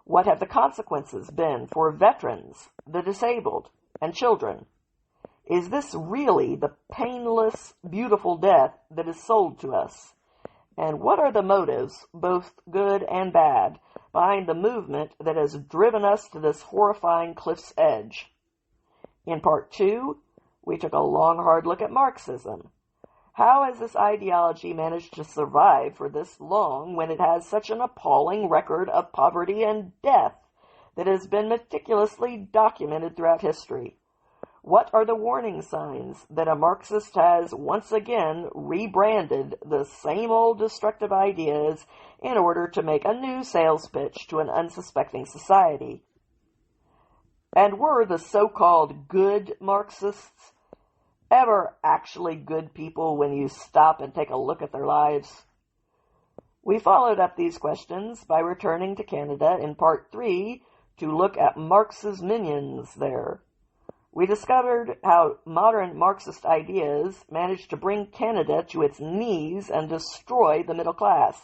What have the consequences been for veterans, the disabled, and children? Is this really the painless, beautiful death that is sold to us? And what are the motives, both good and bad, behind the movement that has driven us to this horrifying cliff's edge? In part 2, we took a long, hard look at Marxism. How has this ideology managed to survive for this long when it has such an appalling record of poverty and death that has been meticulously documented throughout history? What are the warning signs that a Marxist has once again rebranded the same old destructive ideas in order to make a new sales pitch to an unsuspecting society? And were the so-called good Marxists ever actually good people when you stop and take a look at their lives? We followed up these questions by returning to Canada in part 3 to look at Marx's minions there. We discovered how modern Marxist ideas managed to bring Canada to its knees and destroy the middle class.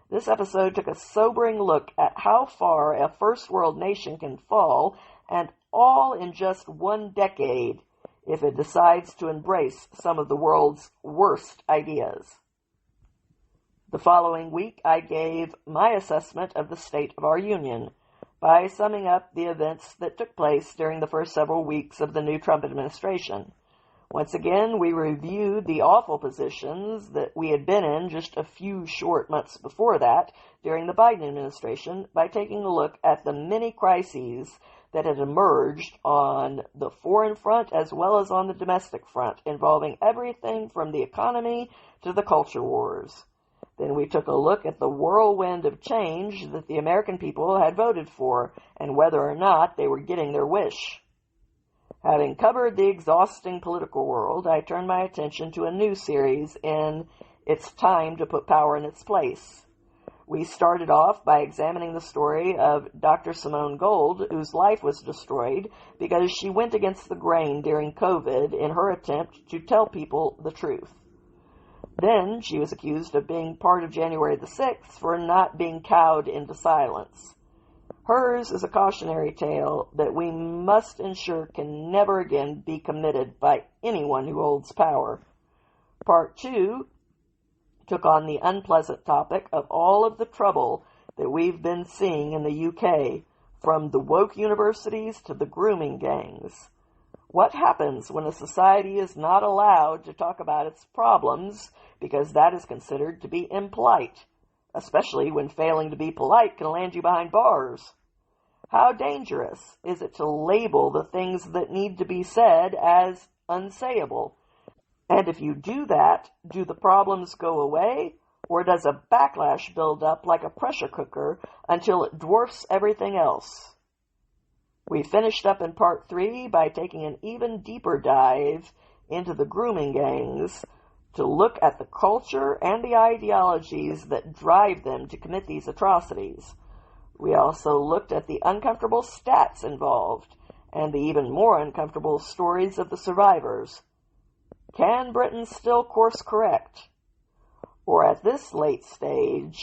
This episode took a sobering look at how far a first world nation can fall, and all in just 1 decade, if it decides to embrace some of the world's worst ideas. The following week, I gave my assessment of the state of our union by summing up the events that took place during the first several weeks of the new Trump administration. Once again, we reviewed the awful positions that we had been in just a few short months before that during the Biden administration by taking a look at the many crises that had emerged on the foreign front as well as on the domestic front, involving everything from the economy to the culture wars. Then we took a look at the whirlwind of change that the American people had voted for and whether or not they were getting their wish. Having covered the exhausting political world, I turned my attention to a new series in It's Time to Put Power in Its Place. We started off by examining the story of Dr. Simone Gold, whose life was destroyed because she went against the grain during COVID in her attempt to tell people the truth. Then she was accused of being part of January the 6th for not being cowed into silence. Hers is a cautionary tale that we must ensure can never again be committed by anyone who holds power. Part 2 took on the unpleasant topic of all of the trouble that we've been seeing in the UK, from the woke universities to the grooming gangs. What happens when a society is not allowed to talk about its problems because that is considered to be impolite, especially when failing to be polite can land you behind bars? How dangerous is it to label the things that need to be said as unsayable? And if you do that, do the problems go away, or does a backlash build up like a pressure cooker until it dwarfs everything else? We finished up in part 3 by taking an even deeper dive into the grooming gangs to look at the culture and the ideologies that drive them to commit these atrocities. We also looked at the uncomfortable stats involved and the even more uncomfortable stories of the survivors. Can Britain still course correct? Or at this late stage,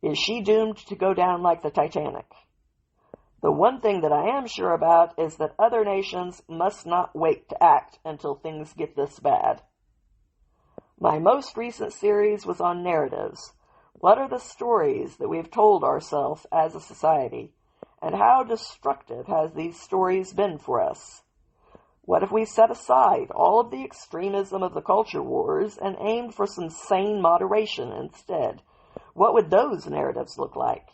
is she doomed to go down like the Titanic? The one thing that I am sure about is that other nations must not wait to act until things get this bad. My most recent series was on narratives. What are the stories that we have told ourselves as a society? And how destructive has these stories been for us? What if we set aside all of the extremism of the culture wars and aimed for some sane moderation instead? What would those narratives look like?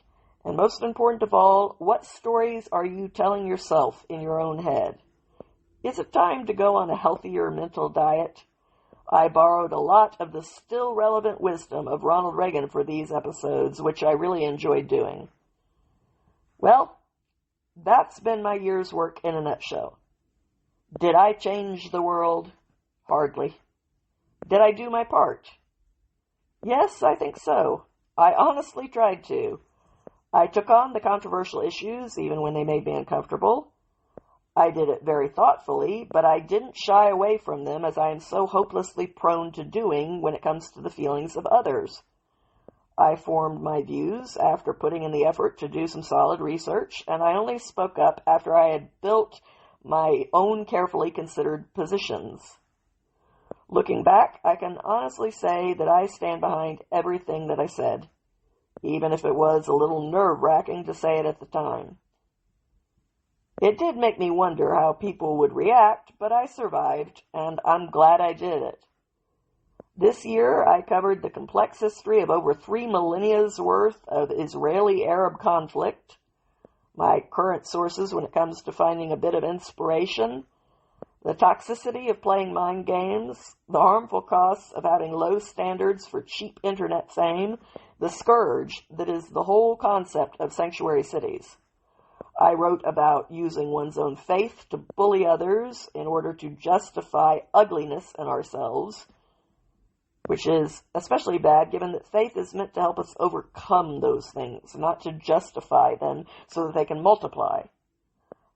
And most important of all, what stories are you telling yourself in your own head? Is it time to go on a healthier mental diet? I borrowed a lot of the still relevant wisdom of Ronald Reagan for these episodes, which I really enjoyed doing. Well, that's been my year's work in a nutshell. Did I change the world? Hardly. Did I do my part? Yes, I think so. I honestly tried to. I took on the controversial issues even when they made me uncomfortable. I did it very thoughtfully, but I didn't shy away from them as I am so hopelessly prone to doing when it comes to the feelings of others. I formed my views after putting in the effort to do some solid research, and I only spoke up after I had built my own carefully considered positions. Looking back, I can honestly say that I stand behind everything that I said, even if it was a little nerve-wracking to say it at the time. It did make me wonder how people would react, but I survived, and I'm glad I did it. This year, I covered the complex history of over 3 millennia's worth of Israeli-Arab conflict, my current sources when it comes to finding a bit of inspiration, the toxicity of playing mind games, the harmful costs of having low standards for cheap internet fame, the scourge that is the whole concept of sanctuary cities. I wrote about using one's own faith to bully others in order to justify ugliness in ourselves, which is especially bad given that faith is meant to help us overcome those things, not to justify them so that they can multiply.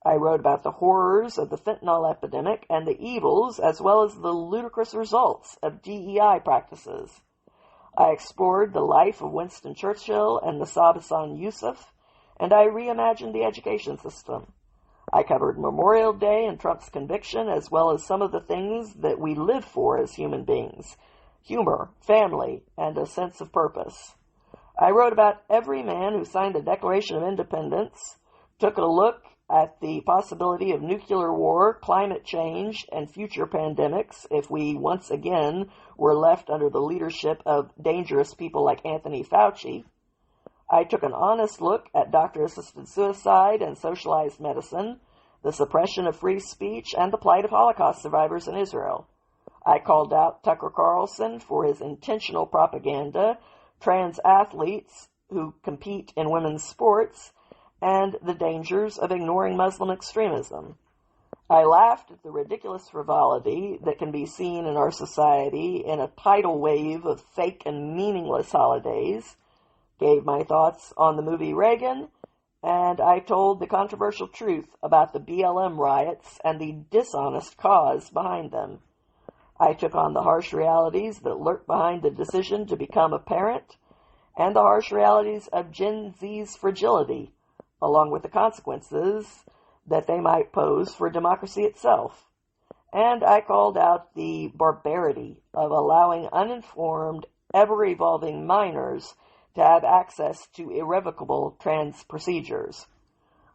I wrote about the horrors of the fentanyl epidemic and the evils as well as the ludicrous results of DEI practices. I explored the life of Winston Churchill and Musab Hassan Yusuf, and I reimagined the education system. I covered Memorial Day and Trump's conviction, as well as some of the things that we live for as human beings: humor, family, and a sense of purpose. I wrote about every man who signed the Declaration of Independence, took a look at the possibility of nuclear war, climate change, and future pandemics if we once again were left under the leadership of dangerous people like Anthony Fauci. I took an honest look at doctor-assisted suicide and socialized medicine, the suppression of free speech, and the plight of Holocaust survivors in Israel. I called out Tucker Carlson for his intentional propaganda trans athletes who compete in women's sports, and the dangers of ignoring Muslim extremism. I laughed at the ridiculous frivolity that can be seen in our society in a tidal wave of fake and meaningless holidays, gave my thoughts on the movie Reagan, and I told the controversial truth about the BLM riots and the dishonest cause behind them. I took on the harsh realities that lurk behind the decision to become a parent, and the harsh realities of Gen Z's fragility, along with the consequences that they might pose for democracy itself. And I called out the barbarity of allowing uninformed, ever-evolving minors to have access to irrevocable trans procedures.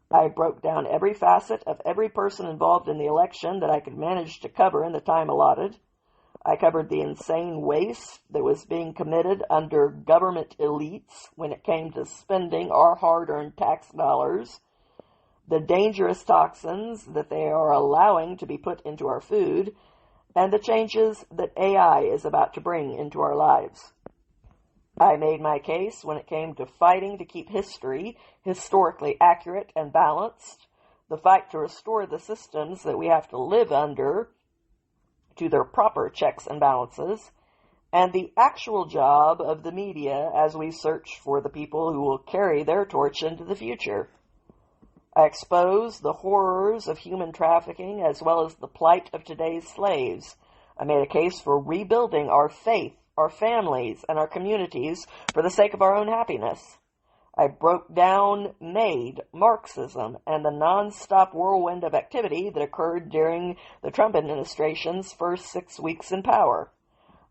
I broke down every facet of every person involved in the election that I could manage to cover in the time allotted. I covered the insane waste that was being committed under government elites when it came to spending our hard-earned tax dollars, the dangerous toxins that they are allowing to be put into our food, and the changes that AI is about to bring into our lives. I made my case when it came to fighting to keep history historically accurate and balanced, the fight to restore the systems that we have to live under to their proper checks and balances, and the actual job of the media as we search for the people who will carry their torch into the future. I exposed the horrors of human trafficking as well as the plight of today's slaves. I made a case for rebuilding our faith, our families, and our communities for the sake of our own happiness. I broke down MAID, Marxism, and the non-stop whirlwind of activity that occurred during the Trump administration's first 6 weeks in power.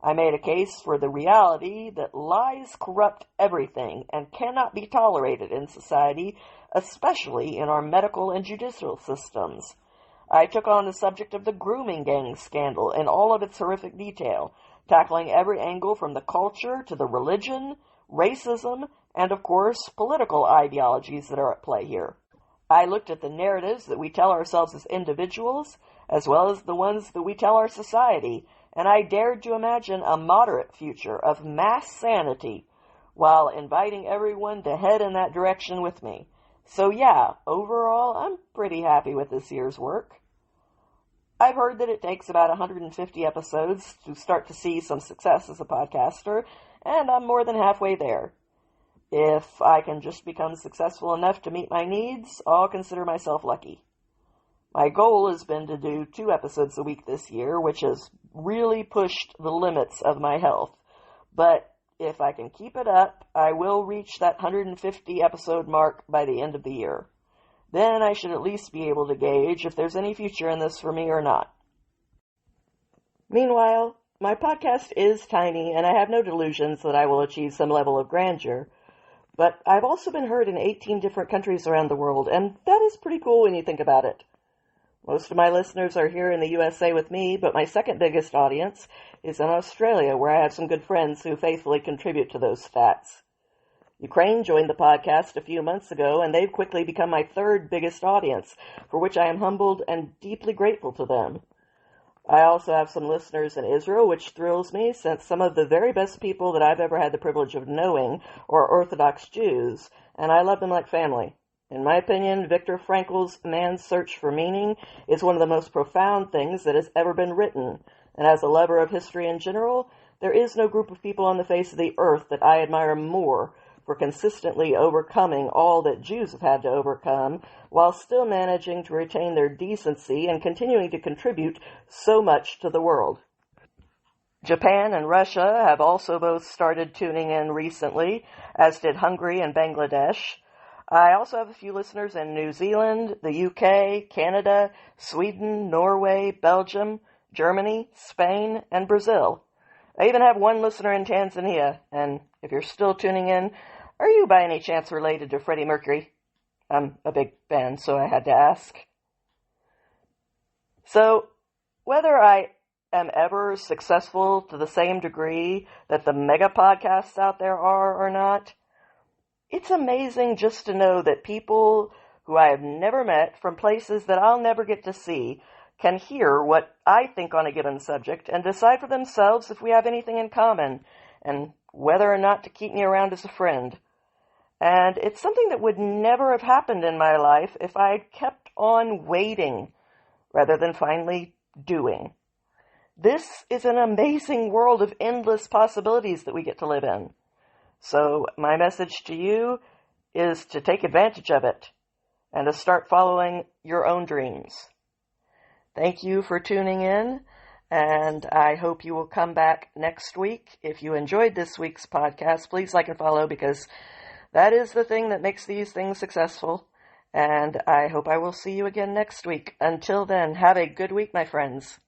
I made a case for the reality that lies corrupt everything and cannot be tolerated in society, especially in our medical and judicial systems. I took on the subject of the grooming gang scandal in all of its horrific detail, tackling every angle from the culture to the religion, racism, and, of course, political ideologies that are at play here. I looked at the narratives that we tell ourselves as individuals, as well as the ones that we tell our society, and I dared to imagine a moderate future of mass sanity, while inviting everyone to head in that direction with me. So yeah, overall, I'm pretty happy with this year's work. I've heard that it takes about 150 episodes to start to see some success as a podcaster, and I'm more than halfway there. If I can just become successful enough to meet my needs, I'll consider myself lucky. My goal has been to do 2 episodes a week this year, which has really pushed the limits of my health. But if I can keep it up, I will reach that 150 episode mark by the end of the year. Then I should at least be able to gauge if there's any future in this for me or not. Meanwhile, my podcast is tiny, and I have no delusions that I will achieve some level of grandeur. But I've also been heard in 18 different countries around the world, and that is pretty cool when you think about it. Most of my listeners are here in the USA with me, but my second biggest audience is in Australia, where I have some good friends who faithfully contribute to those stats. Ukraine joined the podcast a few months ago, and they've quickly become my third biggest audience, for which I am humbled and deeply grateful to them. I also have some listeners in Israel, which thrills me, since some of the very best people that I've ever had the privilege of knowing are Orthodox Jews, and I love them like family. In my opinion, Viktor Frankl's Man's Search for Meaning is one of the most profound things that has ever been written, and as a lover of history in general, there is no group of people on the face of the earth that I admire more for consistently overcoming all that Jews have had to overcome, while still managing to retain their decency and continuing to contribute so much to the world. Japan and Russia have also both started tuning in recently, as did Hungary and Bangladesh. I also have a few listeners in New Zealand, the UK, Canada, Sweden, Norway, Belgium, Germany, Spain, and Brazil. I even have one listener in Tanzania, and if you're still tuning in, are you by any chance related to Freddie Mercury? I'm a big fan, so I had to ask. So, whether I am ever successful to the same degree that the mega podcasts out there are or not, it's amazing just to know that people who I have never met from places that I'll never get to see can hear what I think on a given subject and decide for themselves if we have anything in common. And whether or not to keep me around as a friend. And it's something that would never have happened in my life if I had kept on waiting rather than finally doing. This is an amazing world of endless possibilities that we get to live in. So my message to you is to take advantage of it and to start following your own dreams. Thank you for tuning in, and I hope you will come back next week. If you enjoyed this week's podcast, please like and follow, because that is the thing that makes these things successful. And I hope I will see you again next week. Until then, have a good week, my friends.